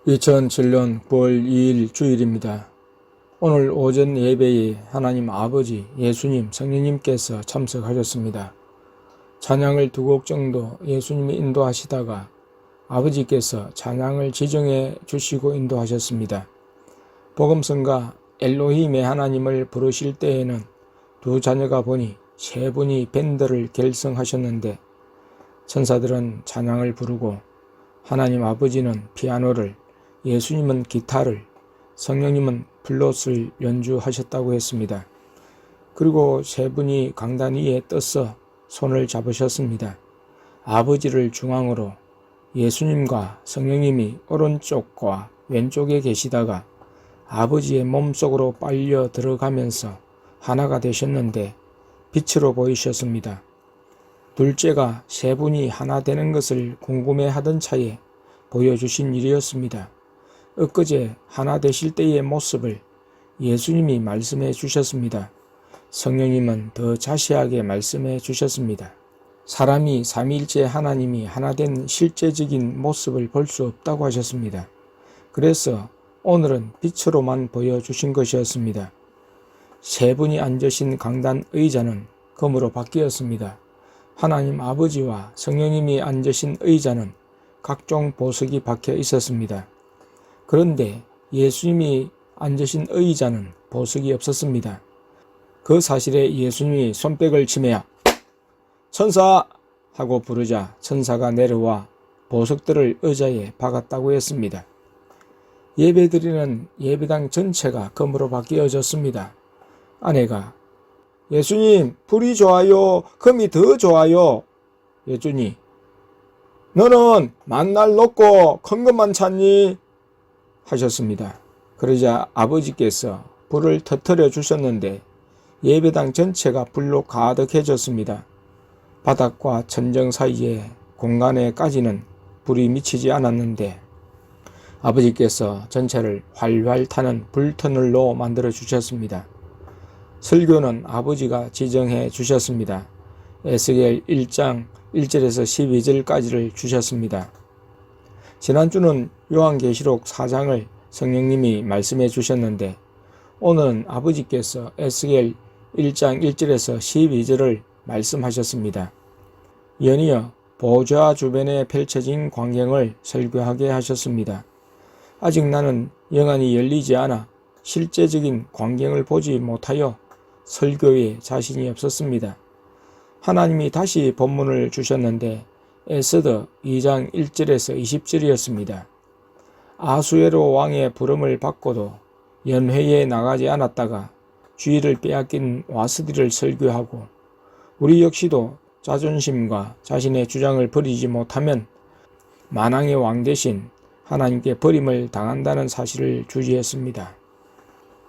2007년 9월 2일 주일입니다. 오늘 오전 예배에 하나님 아버지, 예수님, 성령님께서 참석하셨습니다. 찬양을 2곡 정도 예수님이 인도하시다가 아버지께서 찬양을 지정해 주시고 인도하셨습니다. 복음성가 엘로힘의 하나님을 부르실 때에는 두 자녀가 보니 세 분이 밴드를 결성하셨는데 천사들은 찬양을 부르고 하나님 아버지는 피아노를, 예수님은 기타를, 성령님은 플룻을 연주하셨다고 했습니다. 그리고 세 분이 강단 위에 떠서 손을 잡으셨습니다. 아버지를 중앙으로 예수님과 성령님이 오른쪽과 왼쪽에 계시다가 아버지의 몸속으로 빨려 들어가면서 하나가 되셨는데 빛으로 보이셨습니다. 둘째가 세 분이 하나 되는 것을 궁금해하던 차에 보여주신 일이었습니다. 엊그제 하나 되실 때의 모습을 예수님이 말씀해 주셨습니다. 성령님은 더 자세하게 말씀해 주셨습니다. 사람이 삼위일체 하나님이 하나 된 실제적인 모습을 볼 수 없다고 하셨습니다. 그래서 오늘은 빛으로만 보여주신 것이었습니다. 세 분이 앉으신 강단 의자는 금으로 바뀌었습니다. 하나님 아버지와 성령님이 앉으신 의자는 각종 보석이 박혀 있었습니다. 그런데 예수님이 앉으신 의자는 보석이 없었습니다. 그 사실에 예수님이 손뼉을 치며 천사! 하고 부르자 천사가 내려와 보석들을 의자에 박았다고 했습니다. 예배드리는 예배당 전체가 금으로 바뀌어졌습니다. 아내가 예수님, 불이 좋아요? 금이 더 좋아요? 예수님, 너는 만날 높고 큰 것만 찾니? 하셨습니다. 그러자 아버지께서 불을 터뜨려 주셨는데 예배당 전체가 불로 가득해졌습니다. 바닥과 천정 사이의 공간에까지는 불이 미치지 않았는데 아버지께서 전체를 활활 타는 불터널로 만들어 주셨습니다. 설교는 아버지가 지정해 주셨습니다. 에스겔 1장 1절에서 12절까지를 주셨습니다. 지난주는 요한계시록 4장을 성령님이 말씀해 주셨는데 오늘은 아버지께서 에스겔 1장 1절에서 12절을 말씀하셨습니다. 연이어 보좌 주변에 펼쳐진 광경을 설교하게 하셨습니다. 아직 나는 영안이 열리지 않아 실제적인 광경을 보지 못하여 설교에 자신이 없었습니다. 하나님이 다시 본문을 주셨는데 에스더 2장 1절에서 20절이었습니다. 아수에로 왕의 부름을 받고도 연회에 나가지 않았다가 주의를 빼앗긴 와스디를 설교하고 우리 역시도 자존심과 자신의 주장을 버리지 못하면 만왕의 왕 대신 하나님께 버림을 당한다는 사실을 주지했습니다.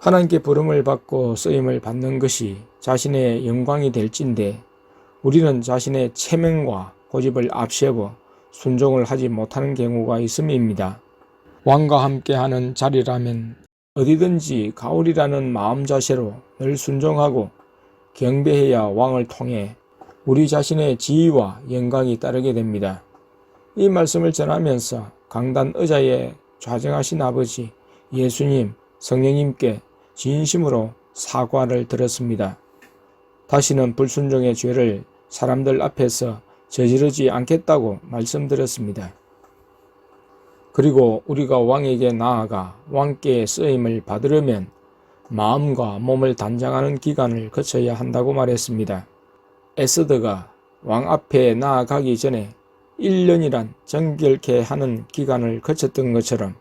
하나님께 부름을 받고 쓰임을 받는 것이 자신의 영광이 될진데 우리는 자신의 체면과 고집을 앞세워 순종을 하지 못하는 경우가 있음입니다. 왕과 함께하는 자리라면 어디든지 가오리라는 마음 자세로 늘 순종하고 경배해야 왕을 통해 우리 자신의 지위와 영광이 따르게 됩니다. 이 말씀을 전하면서 강단 의자에 좌정하신 아버지 예수님, 성령님께 진심으로 사과를 드렸습니다. 다시는 불순종의 죄를 사람들 앞에서 저지르지 않겠다고 말씀드렸습니다. 그리고 우리가 왕에게 나아가 왕께 쓰임을 받으려면 마음과 몸을 단장하는 기간을 거쳐야 한다고 말했습니다. 에스더가 왕 앞에 나아가기 전에 1년이란 정결케 하는 기간을 거쳤던 것처럼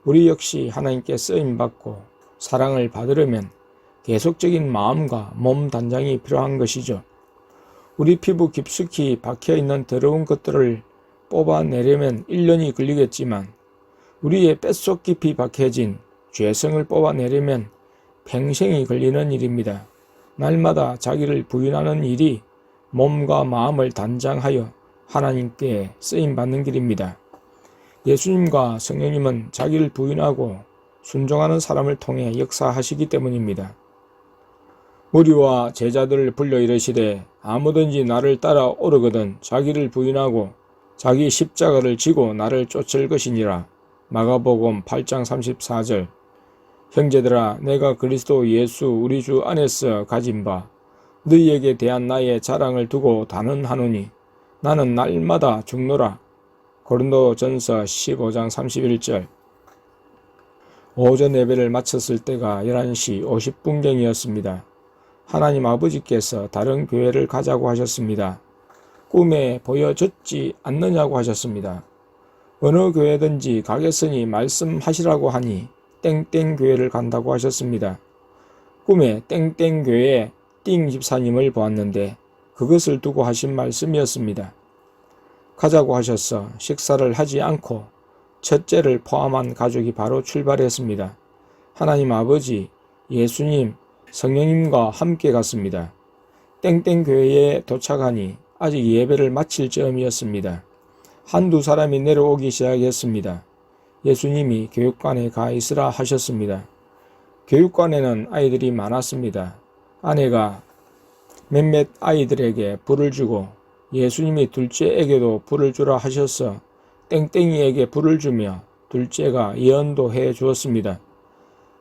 우리 역시 하나님께 쓰임받고 사랑을 받으려면 계속적인 마음과 몸 단장이 필요한 것이죠. 우리 피부 깊숙이 박혀있는 더러운 것들을 뽑아내려면 1년이 걸리겠지만 우리의 뼛속 깊이 박혀진 죄성을 뽑아내려면 평생이 걸리는 일입니다. 날마다 자기를 부인하는 일이 몸과 마음을 단장하여 하나님께 쓰임받는 길입니다. 예수님과 성령님은 자기를 부인하고 순종하는 사람을 통해 역사하시기 때문입니다. 무리와 제자들을 불러 이르시되 아무든지 나를 따라 오르거든 자기를 부인하고 자기 십자가를 지고 나를 쫓을 것이니라. 마가복음 8장 34절 형제들아 내가 그리스도 예수 우리 주 안에서 가진 바 너희에게 대한 나의 자랑을 두고 단언하노니 나는 날마다 죽노라. 고린도전서 15장 31절 오전 예배를 마쳤을 때가 11시 50분경이었습니다. 하나님 아버지께서 다른 교회를 가자고 하셨습니다. 꿈에 보여졌지 않느냐고 하셨습니다. 어느 교회든지 가겠으니 말씀하시라고 하니 땡땡 교회를 간다고 하셨습니다. 꿈에 땡땡 교회에 띵 집사님을 보았는데 그것을 두고 하신 말씀이었습니다. 가자고 하셔서 식사를 하지 않고 첫째를 포함한 가족이 바로 출발했습니다. 하나님 아버지, 예수님, 성령님과 함께 갔습니다. 땡땡 교회에 도착하니 아직 예배를 마칠 즈음이었습니다. 한두 사람이 내려오기 시작했습니다. 예수님이 교육관에 가 있으라 하셨습니다. 교육관에는 아이들이 많았습니다. 아내가 몇몇 아이들에게 불을 주고 예수님이 둘째에게도 불을 주라 하셔서 땡땡이에게 불을 주며 둘째가 예언도 해 주었습니다.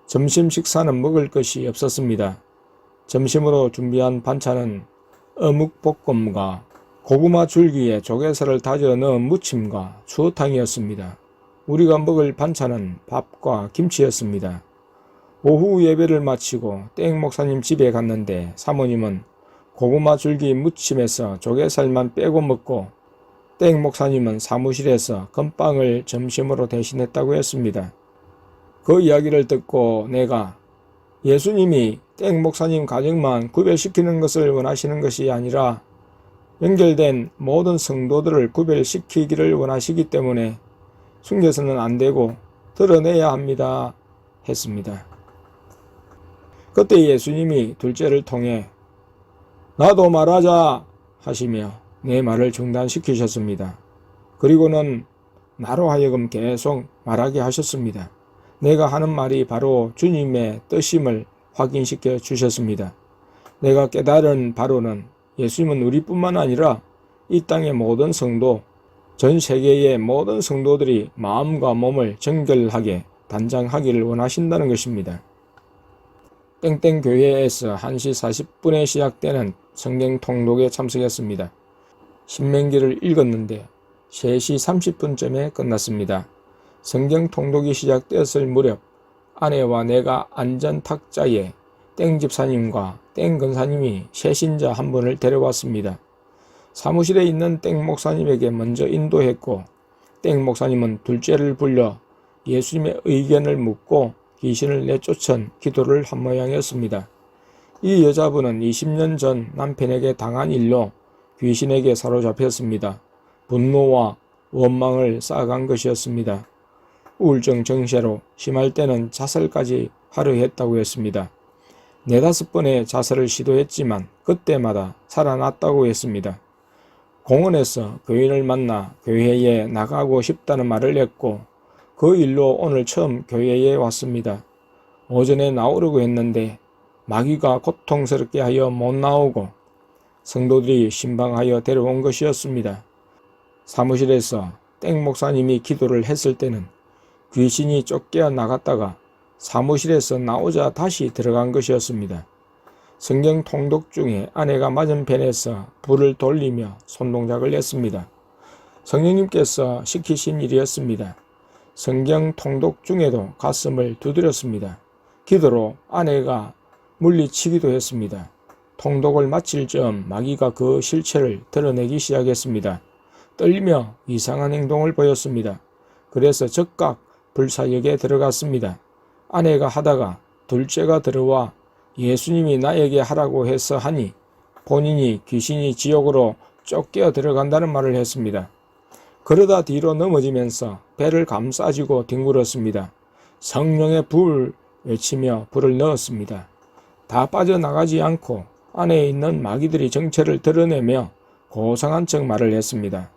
점심 식사는 먹을 것이 없었습니다. 점심으로 준비한 반찬은 어묵볶음과 고구마 줄기에 조개살을 다져 넣은 무침과 추어탕이었습니다. 우리가 먹을 반찬은 밥과 김치였습니다. 오후 예배를 마치고 땡 목사님 집에 갔는데 사모님은 고구마 줄기 무침에서 조개살만 빼고 먹고 땡 목사님은 사무실에서 건빵을 점심으로 대신했다고 했습니다. 그 이야기를 듣고 내가 예수님이 땡 목사님 가정만 구별시키는 것을 원하시는 것이 아니라 연결된 모든 성도들을 구별시키기를 원하시기 때문에 숨겨서는 안 되고 드러내야 합니다 했습니다. 그때 예수님이 둘째를 통해 나도 말하자 하시며 내 말을 중단시키셨습니다. 그리고는 나로 하여금 계속 말하게 하셨습니다. 내가 하는 말이 바로 주님의 뜻임을 확인시켜 주셨습니다. 내가 깨달은 바로는 예수님은 우리뿐만 아니라 이 땅의 모든 성도, 전 세계의 모든 성도들이 마음과 몸을 정결하게 단장하기를 원하신다는 것입니다. 땡땡 교회에서 1시 40분에 시작되는 성경 통독에 참석했습니다. 신명기를 읽었는데 3시 30분쯤에 끝났습니다. 성경 통독이 시작되었을 무렵 아내와 내가 앉은 탁자에 땡 집사님과 땡 권사님이 새신자 한 분을 데려왔습니다. 사무실에 있는 땡 목사님에게 먼저 인도했고 땡 목사님은 둘째를 불러 예수님의 의견을 묻고 귀신을 내쫓은 기도를 한 모양이었습니다. 이 여자분은 20년 전 남편에게 당한 일로 귀신에게 사로잡혔습니다. 분노와 원망을 쌓아간 것이었습니다. 우울증 증세로 심할 때는 자살까지 하려 했다고 했습니다. 4-5번의 자살을 시도했지만 그때마다 살아났다고 했습니다. 공원에서 교인을 만나 교회에 나가고 싶다는 말을 했고 그 일로 오늘 처음 교회에 왔습니다. 오전에 나오려고 했는데 마귀가 고통스럽게 하여 못 나오고 성도들이 신방하여 데려온 것이었습니다. 사무실에서 땡 목사님이 기도를 했을 때는 귀신이 쫓겨 나갔다가 사무실에서 나오자 다시 들어간 것이었습니다. 성경 통독 중에 아내가 맞은편에서 불을 돌리며 손동작을 했습니다. 성령님께서 시키신 일이었습니다. 성경 통독 중에도 가슴을 두드렸습니다. 기도로 아내가 물리치기도 했습니다. 통독을 마칠 즈음 마귀가 그 실체를 드러내기 시작했습니다. 떨리며 이상한 행동을 보였습니다. 그래서 즉각 불사역에 들어갔습니다. 아내가 하다가 둘째가 들어와 예수님이 나에게 하라고 해서 하니 본인이 귀신이 지옥으로 쫓겨 들어간다는 말을 했습니다. 그러다 뒤로 넘어지면서 배를 감싸지고 뒹굴었습니다. 성령의 불 외치며 불을 넣었습니다. 다 빠져나가지 않고 안에 있는 마귀들이 정체를 드러내며 고상한 척 말을 했습니다.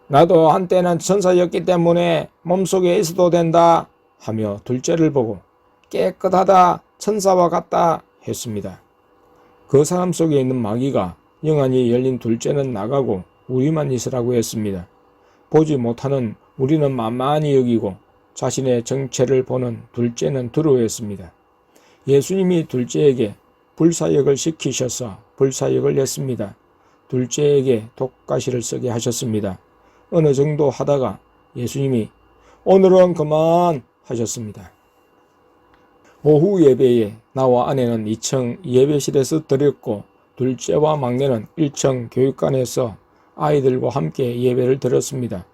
나도 한때는 천사였기 때문에 몸속에 있어도 된다 하며 둘째를 보고 깨끗하다 천사와 같다 했습니다. 그 사람 속에 있는 마귀가 영안이 열린 둘째는 나가고 우리만 있으라고 했습니다. 보지 못하는 우리는 만만히 여기고 자신의 정체를 보는 둘째는 두려워했습니다. 예수님이 둘째에게 불사역을 시키셔서 불사역을 냈습니다. 둘째에게 독가시를 쓰게 하셨습니다. 어느 정도 하다가 예수님이 오늘은 그만 하셨습니다. 오후 예배에 나와 아내는 2층 예배실에서 드렸고 둘째와 막내는 1층 교육관에서 아이들과 함께 예배를 드렸습니다.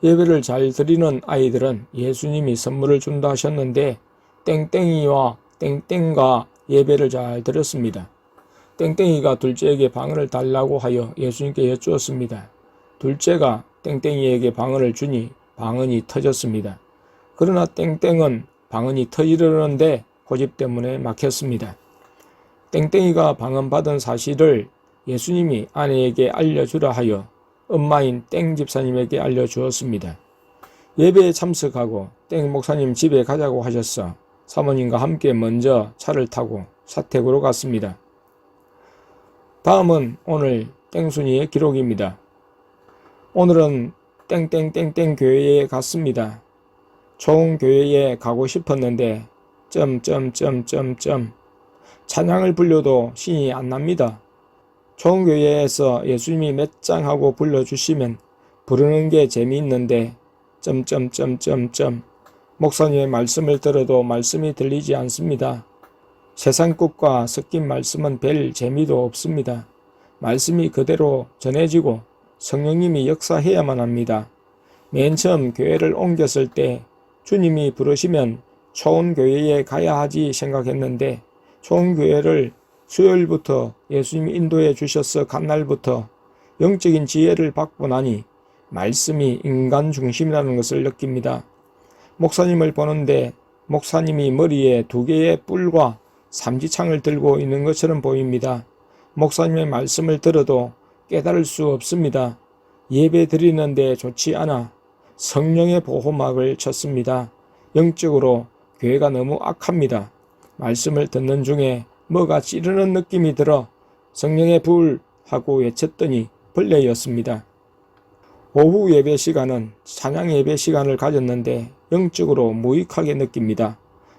예배를 잘 드리는 아이들은 예수님이 선물을 준다 하셨는데 땡땡이와 땡땡과 예배를 잘 드렸습니다. 땡땡이가 둘째에게 방언을 달라고 하여 예수님께 여쭈었습니다. 둘째가 땡땡이에게 방언을 주니 방언이 터졌습니다. 그러나 땡땡은 방언이 터지려는데 고집 때문에 막혔습니다. 땡땡이가 방언 받은 사실을 예수님이 아내에게 알려주라 하여 엄마인 땡 집사님에게 알려주었습니다. 예배에 참석하고 땡 목사님 집에 가자고 하셔서 사모님과 함께 먼저 차를 타고 사택으로 갔습니다. 다음은 오늘 땡순이의 기록입니다. 오늘은 땡땡땡땡 교회에 갔습니다. 좋은 교회에 가고 싶었는데 찬양을 불려도 신이 안 납니다. 좋은 교회에서 예수님이 몇 장하고 불러주시면 부르는 게 재미있는데 목사님의 말씀을 들어도 말씀이 들리지 않습니다. 세상 것과 섞인 말씀은 별 재미도 없습니다. 말씀이 그대로 전해지고 성령님이 역사해야만 합니다. 맨 처음 교회를 옮겼을 때 주님이 부르시면 좋은 교회에 가야 하지 생각했는데 좋은 교회를 수요일부터 예수님이 인도해 주셔서 간 날부터 영적인 지혜를 받고 나니 말씀이 인간 중심이라는 것을 느낍니다. 목사님을 보는데 목사님이 머리에 2개의 뿔과 삼지창을 들고 있는 것처럼 보입니다. 목사님의 말씀을 들어도 깨달을 수 없습니다. 예배 드리는데 좋지 않아 성령의 보호막을 쳤습니다. 영적으로 교회가 너무 악합니다. 말씀을 듣는 중에 뭐가 찌르는 느낌이 들어 성령의 불 하고 외쳤더니 벌레였습니다. 오후 예배 시간은 찬양 예배 시간을 가졌는데 영적으로 무익하게 느낍니다.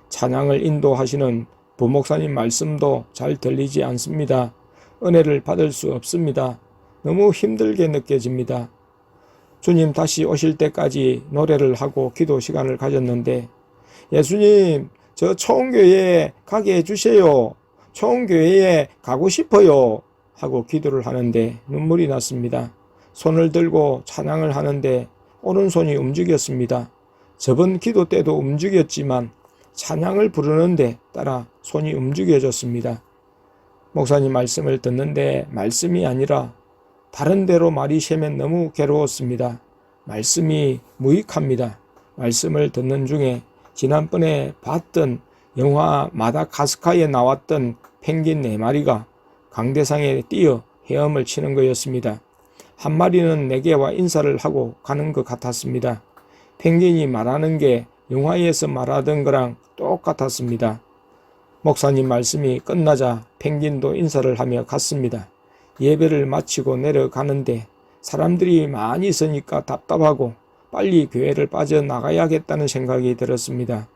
찬양을 인도하시는 부목사님 말씀도 잘 들리지 않습니다. 은혜를 받을 수 없습니다. 너무 힘들게 느껴집니다. 주님 다시 오실 때까지 노래를 하고 기도 시간을 가졌는데 예수님 저 초원교회에 가게 해주세요. 초원교회에 가고 싶어요. 하고 기도를 하는데 눈물이 났습니다. 손을 들고 찬양을 하는데 오른손이 움직였습니다. 저번 기도 때도 움직였지만 찬양을 부르는데 따라 손이 움직여졌습니다. 목사님 말씀을 듣는데 말씀이 아니라 다른 데로 말이 새면 너무 괴로웠습니다. 말씀이 무익합니다. 말씀을 듣는 중에 지난번에 봤던 영화 마다가스카르에 나왔던 펭귄 4마리가 강대상에 뛰어 헤엄을 치는 거였습니다. 한 마리는 내게와 인사를 하고 가는 것 같았습니다. 펭귄이 말하는 게 영화에서 말하던 거랑 똑같았습니다. 목사님 말씀이 끝나자 펭귄도 인사를 하며 갔습니다. 예배를 마치고 내려가는데 사람들이 많이 있으니까 답답하고 빨리 교회를 빠져나가야겠다는 생각이 들었습니다.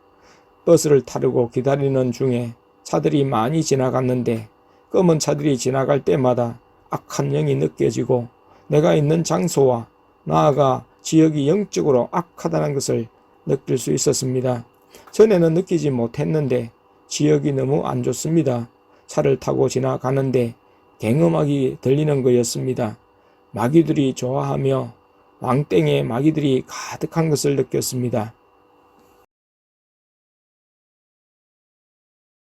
버스를 타려고 기다리는 중에 차들이 많이 지나갔는데 검은 차들이 지나갈 때마다 악한 영이 느껴지고 내가 있는 장소와 나아가 지역이 영적으로 악하다는 것을 느낄 수 있었습니다. 전에는 느끼지 못했는데 지역이 너무 안 좋습니다. 차를 타고 지나가는데 갱음악이 들리는 거였습니다. 마귀들이 좋아하며 왕땡에 마귀들이 가득한 것을 느꼈습니다.